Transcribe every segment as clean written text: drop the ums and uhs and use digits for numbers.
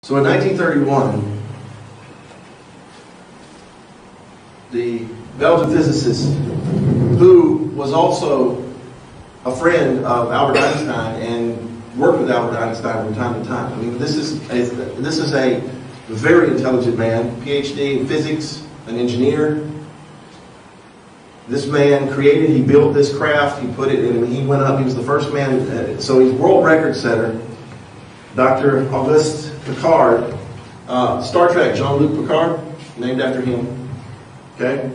So in 1931, the Belgian physicist, who was also a friend of Albert Einstein and worked with Albert Einstein from time to time. I mean, this is a very intelligent man, PhD in physics, an engineer. This man he built this craft, he put it in, he went up, he was the first man, so he's world record setter. Dr. Auguste Piccard, Star Trek, Jean-Luc Piccard, named after him. Okay?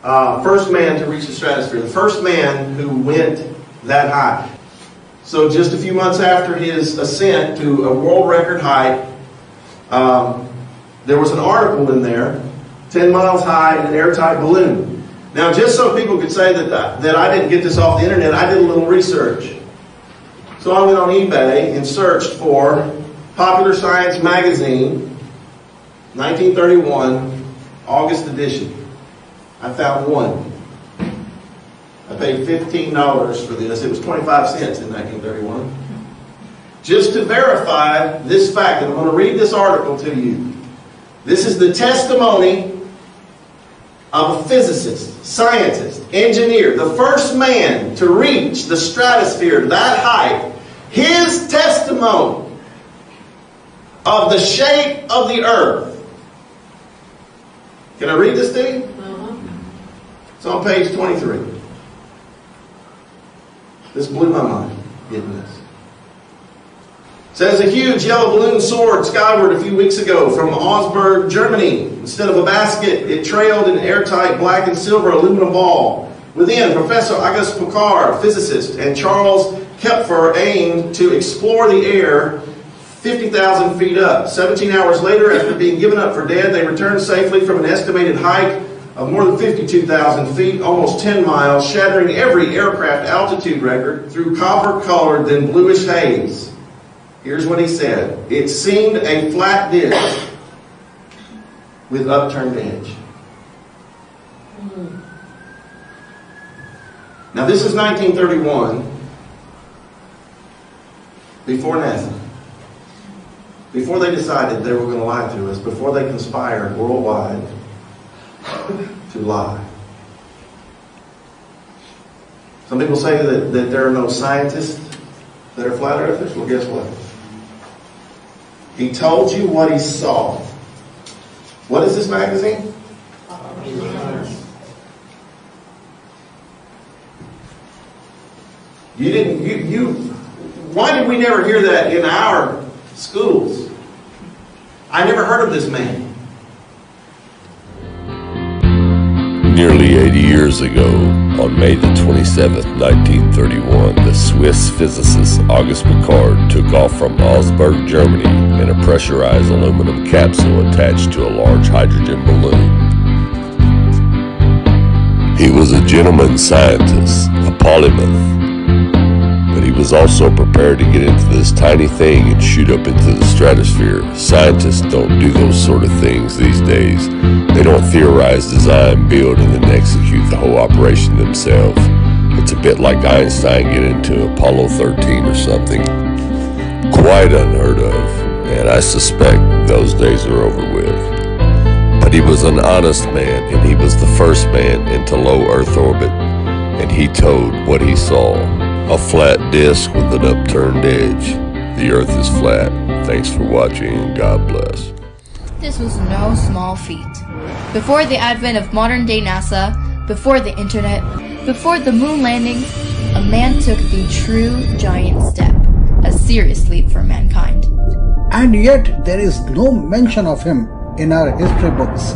First man to reach the stratosphere, the first man who went that high. So just a few months after his ascent to a world record height, there was an article in there, 10 miles high in an airtight balloon. Now, just so people could say that I didn't get this off the internet, I did a little research. So I went on eBay and searched for Popular Science Magazine, 1931, August edition. I found one. I paid $15 for this. It was 25 cents in 1931. Just to verify this fact, and I'm going to read this article to you. This is the testimony of a physicist, scientist, engineer, the first man to reach the stratosphere that height. His testimony of the shape of the earth. Can I read this to you? It's on page 23. This blew my mind, getting this. It says, a huge yellow balloon soared skyward a few weeks ago from Augsburg, Germany. Instead of a basket, it trailed an airtight black and silver aluminum ball. Within, Professor Auguste Piccard, physicist, and Charles Kepler aimed to explore the air 50,000 feet up. 17 hours later, after being given up for dead, they returned safely from an estimated height of more than 52,000 feet, almost 10 miles, shattering every aircraft altitude record through copper-colored, then bluish haze. Here's what he said. It seemed a flat disk with upturned edge. Now this is 1931, before NASA. Before they decided they were going to lie to us, before they conspired worldwide to lie. Some people say that there are no scientists that are flat earthers. Well, guess what? He told you what he saw. What is this magazine? Why did we never hear that in our schools? I never heard of this man. Nearly 80 years ago, on May the 27th, 1931, the Swiss physicist Auguste Piccard took off from Augsburg, Germany in a pressurized aluminum capsule attached to a large hydrogen balloon. He was a gentleman scientist, a polymath, but he was also prepared to get into this tiny thing and shoot up into the stratosphere. Scientists don't do those sort of things these days. They don't theorize, design, build, and then execute the whole operation themselves. It's a bit like Einstein getting into Apollo 13 or something. Quite unheard of, and I suspect those days are over with. But he was an honest man, and he was the first man into low Earth orbit, and he told what he saw. A flat disk with an upturned edge. The Earth is flat. Thanks for watching, and God bless. This was no small feat. Before the advent of modern-day NASA, before the internet, before the moon landing, a man took the true giant step, a serious leap for mankind. And yet there is no mention of him in our history books.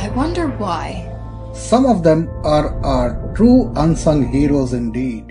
I wonder why. Some of them are our true unsung heroes indeed.